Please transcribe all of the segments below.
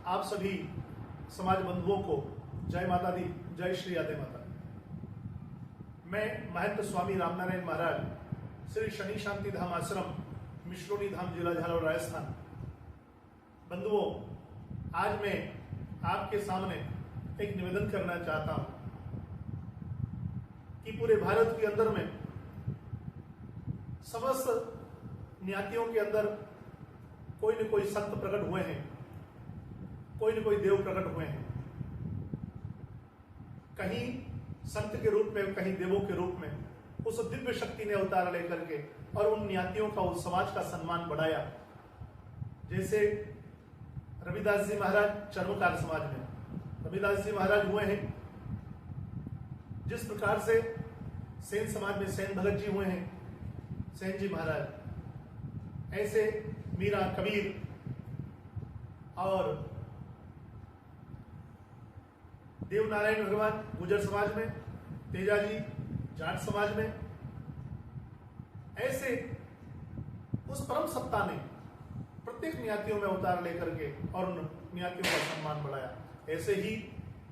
आप सभी समाज बंधुओं को जय माता दी, जय श्री आदे माता। मैं महंत स्वामी रामनारायण महाराज श्री शनि शांति धाम आश्रम, मिश्रोली धाम, जिला झालावाड़, राजस्थान। बंधुओं, आज मैं आपके सामने एक निवेदन करना चाहता हूं कि पूरे भारत के अंदर में समस्त न्यातियों के अंदर कोई न कोई संत प्रकट हुए हैं, कोई न कोई देव प्रकट हुए हैं। कहीं संत के रूप में, कहीं देवों के रूप में उस दिव्य शक्ति ने अवतार लेकर के और उन न्यातियों का, उस समाज का सम्मान बढ़ाया। जैसे रविदास जी महाराज चर्मकार समाज में, रविदास जी महाराज हुए हैं। जिस प्रकार से सेन समाज में सेन भगत जी हुए हैं, सेन जी महाराज, ऐसे मीरा, कबीर और देवनारायण भगवान गुजर समाज में, तेजाजी जाट समाज में, ऐसे उस परम सत्ता ने प्रत्येक न्यातियों में अवतार लेकर के और उन न्यातियों का सम्मान बढ़ाया। ऐसे ही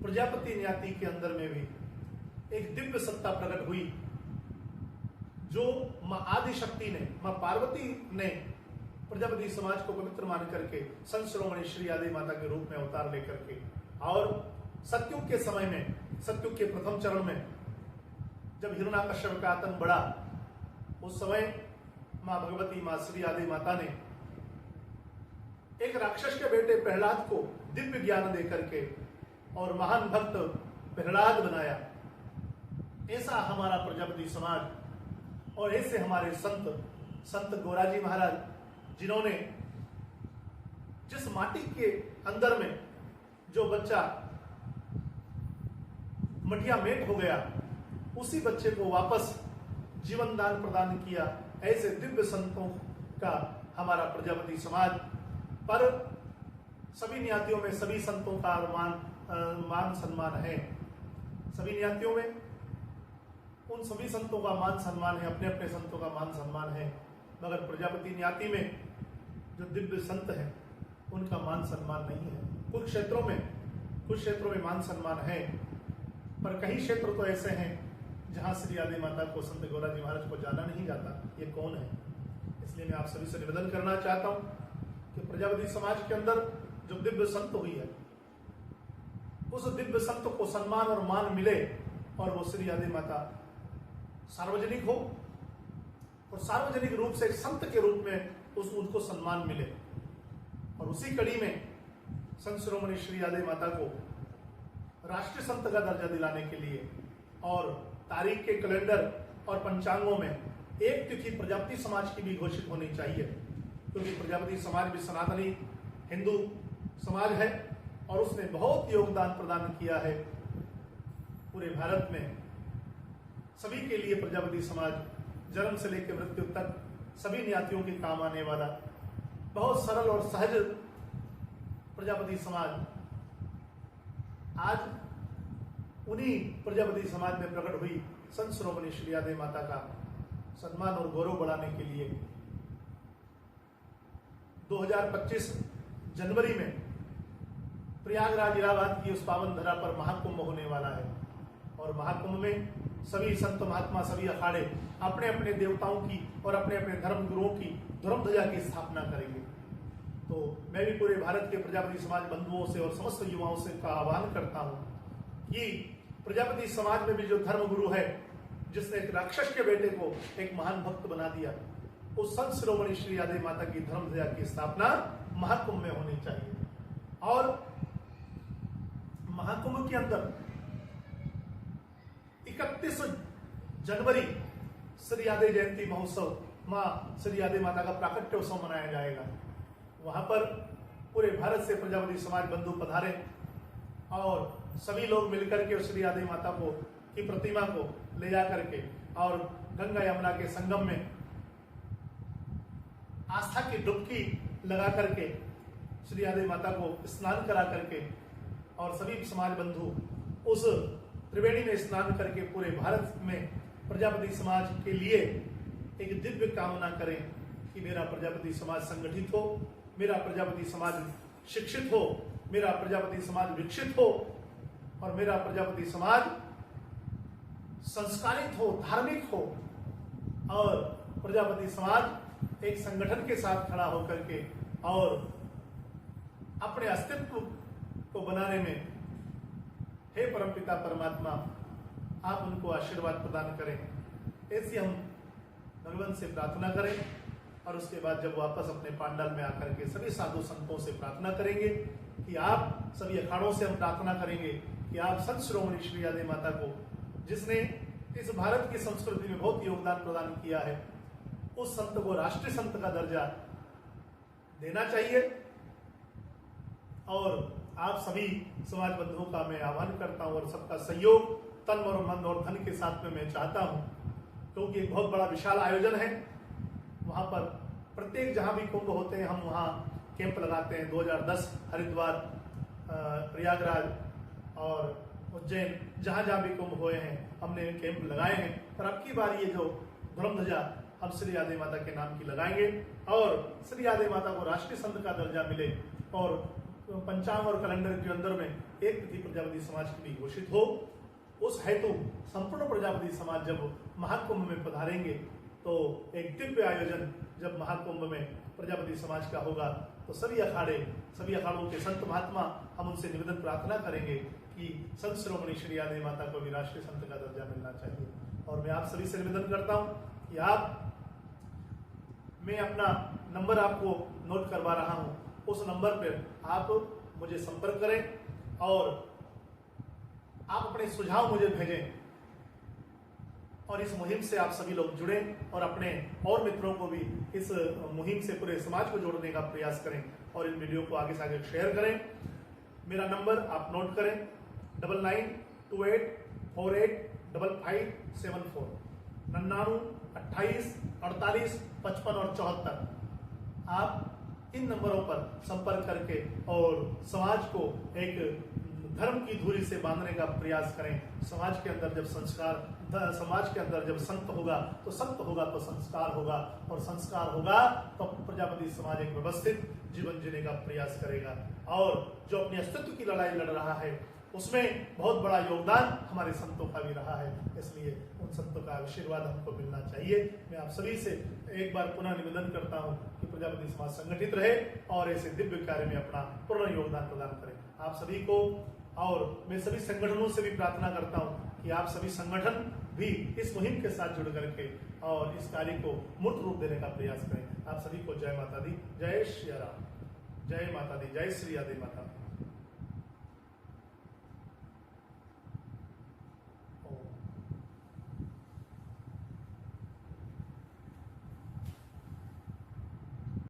प्रजापति न्याति के अंदर में भी एक दिव्य सत्ता प्रकट हुई, जो मां आदिशक्ति ने, मां पार्वती ने प्रजापति समाज को पवित्र मान करके संत शिरोमणि श्री आदि माता के रूप में अवतार लेकर के, और सत्युग के समय में, सत्युग के प्रथम चरण में जब हिरण्याकश्यप का आतंक बढ़ा, उस समय मां भगवती, मां श्री आदि माता ने एक राक्षस के बेटे प्रहलाद को दिव्य ज्ञान दे करके और महान भक्त प्रहलाद बनाया। ऐसा हमारा प्रजापति समाज और ऐसे हमारे संत गोराजी महाराज, जिन्होंने जिस माटी के अंदर में जो बच्चा मटिया मेट हो गया, उसी बच्चे को वापस जीवन दान प्रदान किया। ऐसे दिव्य संतों का हमारा प्रजापति समाज पर सभी न्यातियों में सभी संतों का मान सम्मान है। सभी न्यातियों में उन सभी संतों का मान सम्मान है, अपने अपने संतों का मान सम्मान है, मगर प्रजापति न्याति में जो दिव्य संत हैं उनका मान सम्मान नहीं है। कुछ क्षेत्रों में मान सम्मान है, पर कई क्षेत्र तो ऐसे हैं जहां श्री आदि माता को, संत गोराजी महाराज को जाना नहीं जाता, ये कौन है। इसलिए मैं आप सभी से निवेदन करना चाहता हूं कि प्रजापति समाज के अंदर जो दिव्य संत हुई है, उस दिव्य संत को सम्मान और मान मिले और वो श्री आदि माता सार्वजनिक हो और सार्वजनिक रूप से एक संत के रूप में उनको सम्मान मिले। और उसी कड़ी में संत शिरोमणि श्री आदि माता को राष्ट्रीय संत का दर्जा दिलाने के लिए और तारीख के कैलेंडर और पंचांगों में एक तिथि प्रजापति समाज की भी घोषित होनी चाहिए, क्योंकि प्रजापति समाज भी सनातनी हिंदू समाज है और उसने बहुत योगदान प्रदान किया है पूरे भारत में। सभी के लिए प्रजापति समाज जन्म से लेकर मृत्यु तक सभी न्यातियों के काम आने वाला बहुत सरल और सहज प्रजापति समाज आज उन्हीं प्रजापति समाज में प्रकट हुई संत शिरोमणि श्री आदि माता का सम्मान और गौरव बढ़ाने के लिए 2025 जनवरी में प्रयागराज इलाहाबाद की उस पावन धरा पर महाकुंभ होने वाला है। और महाकुंभ में सभी संत महात्मा, सभी अखाड़े अपने अपने देवताओं की और अपने अपने धर्म गुरुओं की धर्म ध्वजा की स्थापना करेंगे। तो मैं भी पूरे भारत के प्रजापति समाज बंधुओं से और समस्त युवाओं से का आह्वान करता हूं कि प्रजापति समाज में भी जो धर्म गुरु है, जिसने एक राक्षस के बेटे को एक महान भक्त बना दिया, उस संत शिरोमणि श्री आदि माता की धर्म ध्वजा की स्थापना महाकुंभ में होनी चाहिए। और महाकुंभ के अंदर 31 जनवरी श्री आदि जयंती महोत्सव, मां श्री आदि माता का प्राकट्योत्सव मनाया जाएगा। वहां पर पूरे भारत से प्रजापति समाज बंधु पधारे और सभी लोग मिलकर के श्री आदि माता को की प्रतिमा को ले जा करके और गंगा यमुना के संगम में आस्था की डुबकी लगा करके श्री आदि माता को स्नान करा करके और सभी समाज बंधु उस त्रिवेणी में स्नान करके पूरे भारत में प्रजापति समाज के लिए एक दिव्य कामना करें कि मेरा प्रजापति समाज संगठित हो, मेरा प्रजापति समाज शिक्षित हो मेरा प्रजापति समाज विकसित हो और मेरा प्रजापति समाज संस्कारित हो, धार्मिक हो और प्रजापति समाज एक संगठन के साथ खड़ा होकर के और अपने अस्तित्व को बनाने में, हे परमपिता परमात्मा, आप उनको आशीर्वाद प्रदान करें। ऐसी हम भगवान से प्रार्थना करें और उसके बाद जब वापस अपने पांडाल में आकर के सभी साधु संतों से प्रार्थना करेंगे कि आप, सभी अखाड़ों से हम प्रार्थना करेंगे कि आप संत शिरोमणि श्री आदि माता को, जिसने इस भारत की संस्कृति में बहुत योगदान प्रदान किया है, उस संत को राष्ट्रीय संत का दर्जा देना चाहिए। और आप सभी समाज बंधुओं का मैं आह्वान करता हूं और सबका सहयोग तन और मन और धन के साथ में मैं चाहता हूं, क्योंकि एक बहुत बड़ा विशाल आयोजन है। वहां पर प्रत्येक जहां भी कुंभ होते हैं हम वहां कैंप लगाते हैं। 2010 हरिद्वार, प्रयागराज और उज्जैन, जहां जहां भी कुंभ हुए हैं हमने कैंप लगाए हैं। पर अब की बार ये जो धर्म ध्वजा हम श्री आदि माता के नाम की लगाएंगे और श्री आदि माता को राष्ट्रीय संत का दर्जा मिले और पंचांग और कैलेंडर के अंदर में एक तिथि प्रजापति समाज की भी घोषित हो। उस हेतु संपूर्ण प्रजापति समाज जब महाकुंभ में पधारेंगे तो एक दिव्य आयोजन जब महाकुंभ में प्रजापति समाज का होगा तो सभी अखाड़ों के संत महात्मा, हम उनसे निवेदन प्रार्थना करेंगे कि संत शिरोमणि श्री आदि माता को भी राष्ट्रीय संत का दर्जा मिलना चाहिए। और मैं आप सभी से निवेदन करता हूं कि मैं अपना नंबर आपको नोट करवा रहा हूं, उस नंबर पर आप मुझे संपर्क करें और आप अपने सुझाव मुझे भेजें और इस मुहिम से आप सभी लोग जुड़ें और अपने और मित्रों को भी इस मुहिम से पूरे समाज को जोड़ने का प्रयास करें और इन वीडियो को आगे से आगे शेयर करें। मेरा नंबर आप नोट करें 9928485574 99 28 48 55 और 74। आप इन नंबरों पर संपर्क करके और समाज को एक धर्म की धुरी से बांधने का प्रयास करें। समाज के अंदर जब संत होगा तो संत होगा तो संस्कार होगा और संस्कार होगा तो प्रजापति समाज एक व्यवस्थित जीवन जीने का प्रयास करेगा। और जो अपने अस्तित्व की लड़ाई लड़ रहा है उसमें बहुत बड़ा योगदान हमारे संतों का भी रहा है, इसलिए उन संतों का आशीर्वाद हमको मिलना चाहिए। मैं आप सभी से एक बार पुनः निवेदन करता हूं कि प्रजापति समाज संगठित रहे और ऐसे दिव्य कार्य में अपना पूर्ण योगदान प्रदान करें। आप सभी को और मैं सभी संगठनों से भी प्रार्थना करता हूं कि आप सभी संगठन भी इस मुहिम के साथ जुड़ करके और इस कार्य को मूर्त रूप देने का प्रयास करें। आप सभी को जय माता दी, जय श्री राम, जय माता दी, जय श्री आदि माता।